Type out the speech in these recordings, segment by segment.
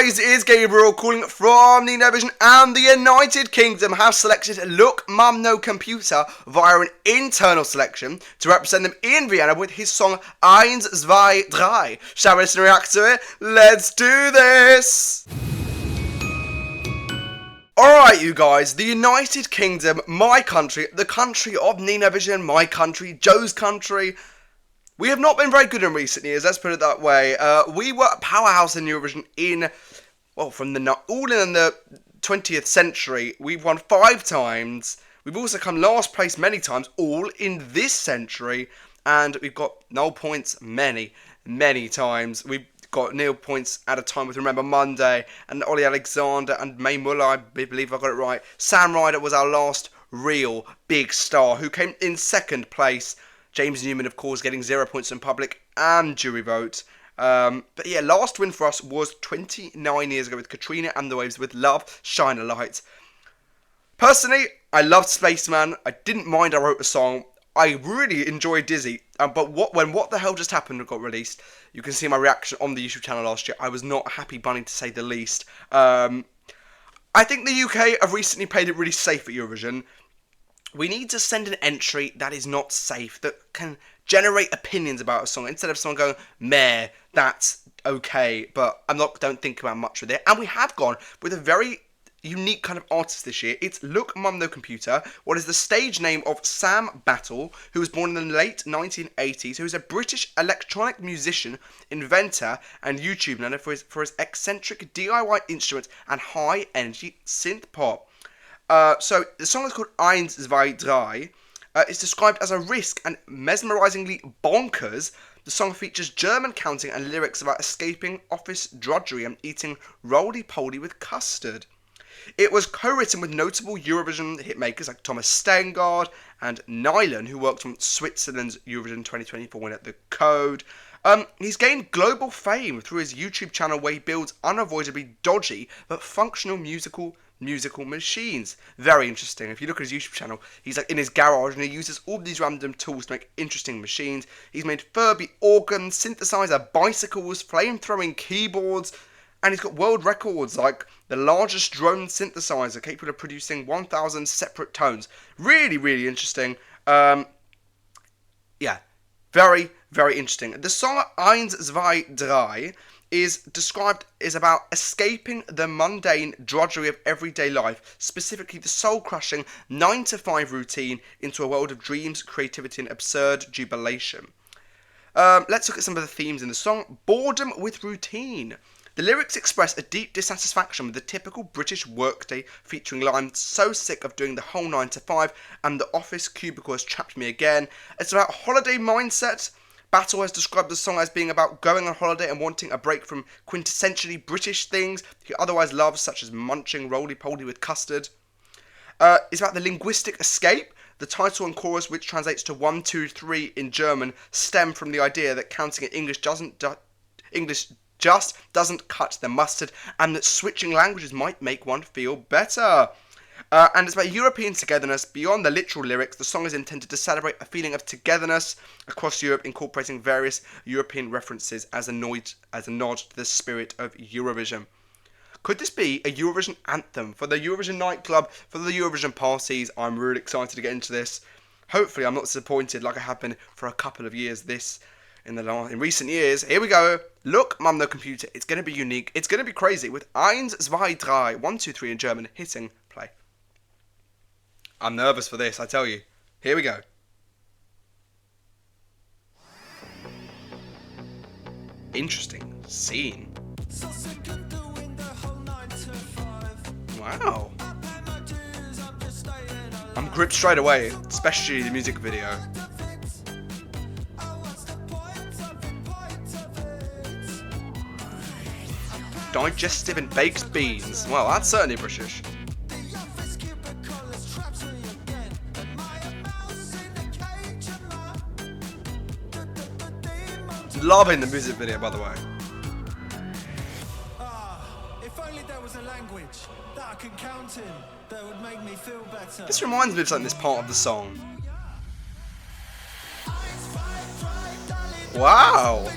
guys, it is Gabriel calling from the Eurovision, and the United Kingdom have selected Look Mum No Computer via an internal selection to represent them in Vienna with his song Eins, Zwei, Drei. Shall we listen and react to it? Let's do this! Alright you guys, the United Kingdom, my country, the country of Eurovision, my country, Joe's country. We have not been very good in recent years, let's put it that way. We were a powerhouse in Eurovision from all in the 20th century. We've won 5 times. We've also come last place many times, all in this century. And we've got no points many times. We've got nil points at a time with Remember Monday and Ollie Alexander and May Muller, I believe I got it right. Sam Ryder was our last real big star who came in second place. James Newman, of course, getting 0 points in public and jury vote. But yeah, last win for us was 29 years ago with Katrina and the Waves with Love, Shine a Light. Personally, I loved Spaceman. I didn't mind I wrote a song. I really enjoyed Dizzy. But when What the Hell Just Happened got released, you can see my reaction on the YouTube channel last year. I was not a happy bunny, to say the least. I think the UK have recently played it really safe at Eurovision. We need to send an entry that is not safe, that can generate opinions about a song, instead of someone going, meh, that's okay, but don't think about much with it. And we have gone with a very unique kind of artist this year. It's Look Mum No Computer, what is the stage name of Sam Battle, who was born in the late 1980s, who is a British electronic musician, inventor, and YouTuber for his eccentric DIY instruments and high-energy synth pop. So the song is called Eins, Zwei, Drei. It's described as a risk and mesmerisingly bonkers. The song features German counting and lyrics about escaping office drudgery and eating roly-poly with custard. It was co-written with notable Eurovision hitmakers like Thomas Steingard and Nylan, who worked on Switzerland's Eurovision 2024 win at The Code. He's gained global fame through his YouTube channel where he builds unavoidably dodgy but functional musical machines. Very interesting. If you look at his YouTube channel, he's like in his garage and he uses all these random tools to make interesting machines. He's made Furby organs, synthesizer bicycles, flame-throwing keyboards, and he's got world records like the largest drone synthesizer capable of producing 1,000 separate tones. Really, really interesting. Yeah, very, very interesting. The song Eins, Zwei, Drei is about escaping the mundane drudgery of everyday life, specifically the soul-crushing 9-to-5 routine, into a world of dreams, creativity, and absurd jubilation. Let's look at some of the themes in the song. Boredom with routine. The lyrics express a deep dissatisfaction with the typical British workday, featuring lines so sick of doing the whole 9 to 5 and the office cubicle has trapped me again. It's about holiday mindset. Battle has described the song as being about going on holiday and wanting a break from quintessentially British things he otherwise loves, such as munching roly-poly with custard. It's about the linguistic escape. The title and chorus, which translates to 1, 2, 3 in German, stem from the idea that counting in English just doesn't cut the mustard, and that switching languages might make one feel better. And it's about European togetherness. Beyond the literal lyrics, the song is intended to celebrate a feeling of togetherness across Europe, incorporating various European references as a nod to the spirit of Eurovision. Could this be a Eurovision anthem for the Eurovision nightclub, for the Eurovision parties? I'm really excited to get into this. Hopefully I'm not disappointed like I have been for a couple of years in recent years. Here we go. Look Mum No Computer. It's going to be unique. It's going to be crazy with Eins, Zwei, Drei, 1, 2, 3 in German, hitting play. I'm nervous for this, I tell you. Here we go. Interesting scene. Wow. I'm gripped straight away, especially the music video. Digestive and baked beans. Well, that's certainly British. Loving the music video, by the way. If only there was a language that I could count in that would make me feel better. This reminds me of something, this part of the song. Wow.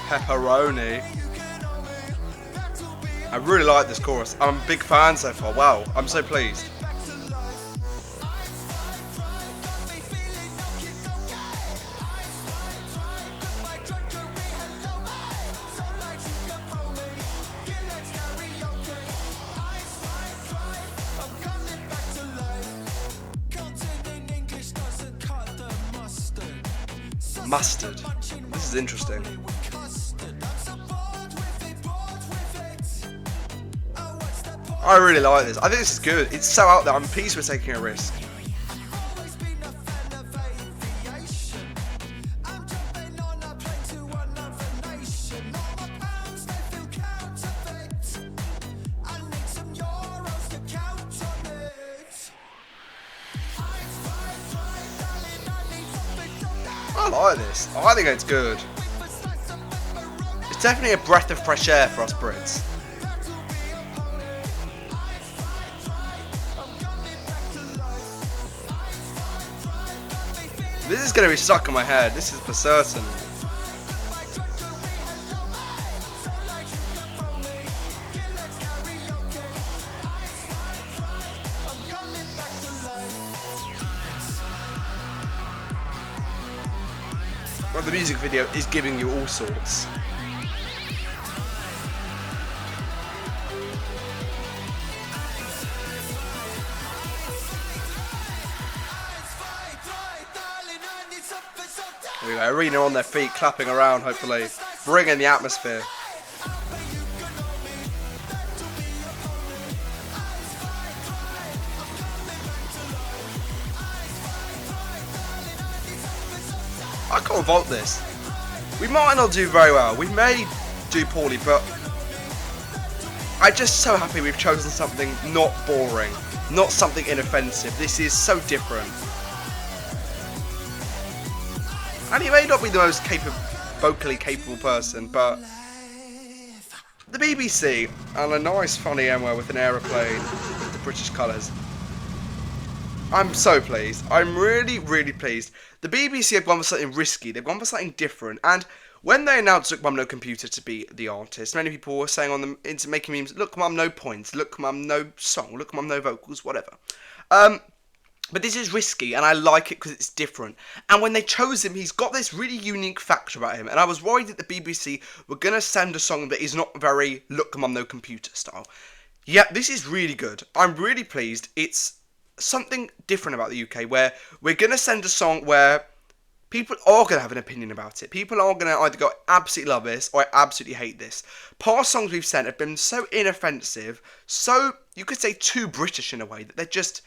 pepperoni. I really like this chorus. I'm a big fan so far. Wow, I'm so pleased. Mustard. This is interesting. I really like this. I think this is good. It's so out there. I'm pleased we're taking a risk. I like this. I think it's good. It's definitely a breath of fresh air for us Brits. This is going to be stuck in my head. This is for certain. Well, the music video is giving you all sorts. There we go, arena on their feet, clapping around, hopefully, bringing the atmosphere. I can't vote this. We might not do very well. We may do poorly, but I'm just so happy we've chosen something not boring, not something inoffensive. This is so different. And he may not be the most vocally capable person, but the BBC and a nice funny Emma with an aeroplane with the British colours. I'm so pleased. I'm really, really pleased. The BBC have gone for something risky. They've gone for something different. And when they announced Look Mum No Computer to be the artist, many people were saying on them, into making memes, Look Mum No Points, Look Mum No Song, Look Mum No Vocals, whatever. But this is risky, and I like it because it's different. And when they chose him, he's got this really unique factor about him. And I was worried that the BBC were going to send a song that is not very Look Mum No Computer style. Yeah, this is really good. I'm really pleased. It's something different about the UK, where we're going to send a song where people are going to have an opinion about it. People are going to either go, I absolutely love this, or I absolutely hate this. Past songs we've sent have been so inoffensive, so, you could say, too British in a way, that they're just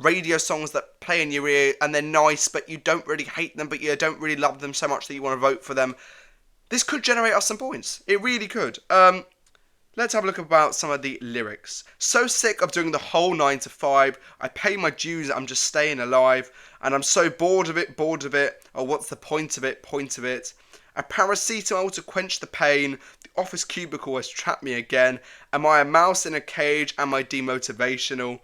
radio songs that play in your ear, and they're nice, but you don't really hate them, but you don't really love them so much that you want to vote for them. This could generate us some points. It really could. Let's have a look about some of the lyrics. So sick of doing the whole 9 to 5. I pay my dues, I'm just staying alive. And I'm so bored of it, bored of it. Oh, what's the point of it, point of it? A paracetamol to quench the pain. The office cubicle has trapped me again. Am I a mouse in a cage? Am I demotivational?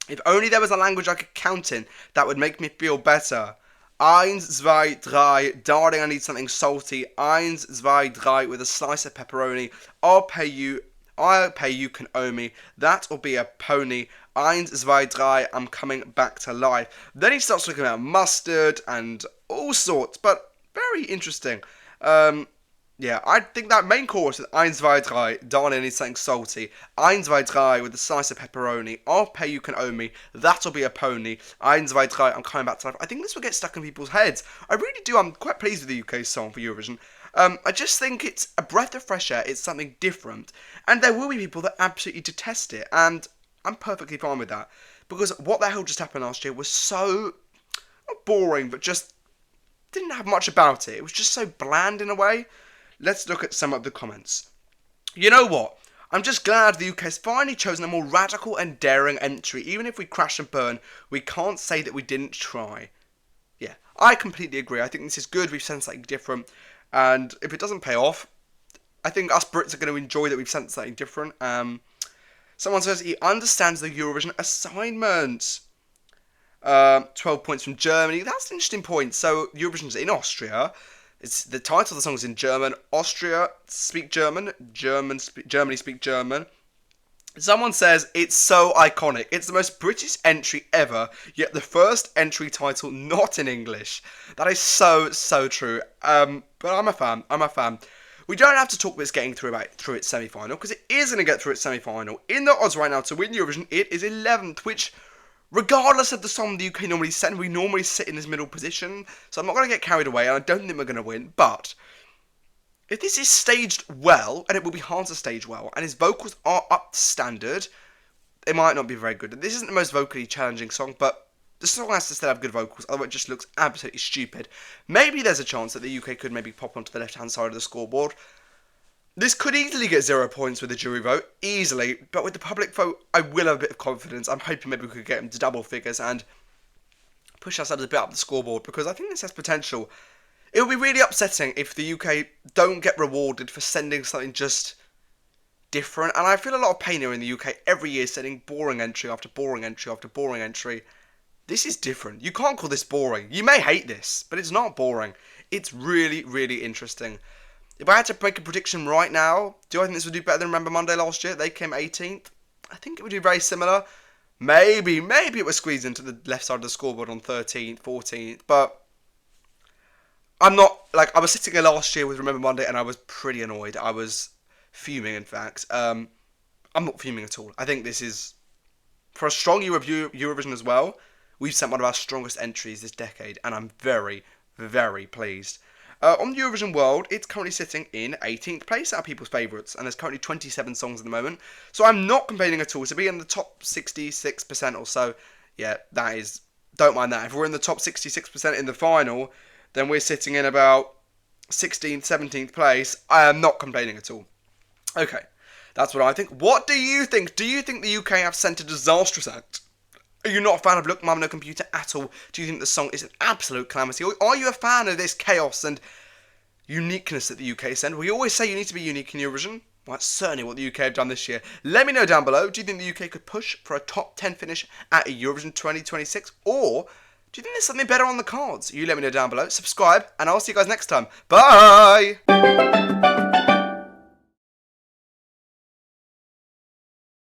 If only there was a language I could count in, that would make me feel better. Eins, zwei, drei, darling, I need something salty. Eins, zwei, drei, with a slice of pepperoni. I'll pay you, can owe me. That'll be a pony. Eins, zwei, drei, I'm coming back to life. Then he starts talking about mustard and all sorts, but very interesting. Yeah, I think that main chorus is Eins, zwei, drei, darling, need something salty. Eins, zwei, drei, with a slice of pepperoni. I'll pay, you can owe me. That'll be a pony. Eins, zwei, drei, I'm coming back to life. I think this will get stuck in people's heads. I really do. I'm quite pleased with the UK song for Eurovision. I just think it's a breath of fresh air. It's something different. And there will be people that absolutely detest it. And I'm perfectly fine with that. Because what the hell just happened last year was so, not boring, but just didn't have much about it. It was just so bland in a way. Let's look at some of the comments. You know what? I'm just glad the UK has finally chosen a more radical and daring entry. Even if we crash and burn, we can't say that we didn't try. Yeah, I completely agree. I think this is good. We've sent something different. And if it doesn't pay off, I think us Brits are going to enjoy that we've sent something different. Someone says he understands the Eurovision assignment. 12 points from Germany. That's an interesting point. So Eurovision's in Austria. It's the title of the song is in German. Austria speak German. Germany speak German. Someone says it's so iconic. It's the most British entry ever, yet the first entry title not in English. That is so true. But I'm a fan. We don't have to talk about getting through its semi-final, because it is going to get through its semi-final. In the odds right now to win Eurovision, it is 11th, which, regardless of the song the UK normally send, we normally sit in this middle position. So I'm not going to get carried away, and I don't think we're going to win. But if this is staged well, and it will be hard to stage well, and his vocals are up to standard, it might not be very good. This isn't the most vocally challenging song, but the song has to still have good vocals, otherwise it just looks absolutely stupid. Maybe there's a chance that the UK could maybe pop onto the left-hand side of the scoreboard. This could easily get 0 points with the jury vote, easily, but with the public vote, I will have a bit of confidence. I'm hoping maybe we could get them to double figures and push ourselves a bit up the scoreboard, because I think this has potential. It would be really upsetting if the UK don't get rewarded for sending something just different, and I feel a lot of pain here in the UK every year sending boring entry after boring entry after boring entry. This is different. You can't call this boring. You may hate this, but it's not boring. It's really interesting. If I had to make a prediction right now, do I think this would do better than Remember Monday last year? They came 18th. I think it would do very similar. Maybe it was squeezed into the left side of the scoreboard on 13th, 14th, but I'm not, I was sitting here last year with Remember Monday and I was pretty annoyed. I was fuming, in fact. I'm not fuming at all. I think this is, for a strong year of Eurovision as well, we've sent one of our strongest entries this decade, and I'm very pleased. On the Eurovision World, it's currently sitting in 18th place out of people's favourites, and there's currently 27 songs at the moment, so I'm not complaining at all. To be in the top 66% or so, yeah, that is, don't mind that. If we're in the top 66% in the final, then we're sitting in about 16th, 17th place. I am not complaining at all. Okay, that's what I think. What do you think? Do you think the UK have sent a disastrous act? Are you not a fan of Look Mum No Computer at all? Do you think the song is an absolute calamity? Or are you a fan of this chaos and uniqueness that the UK send? We always say you need to be unique in Eurovision. Well, that's certainly what the UK have done this year. Let me know down below. Do you think the UK could push for a top 10 finish at Eurovision 2026? Or do you think there's something better on the cards? You let me know down below. Subscribe, and I'll see you guys next time. Bye!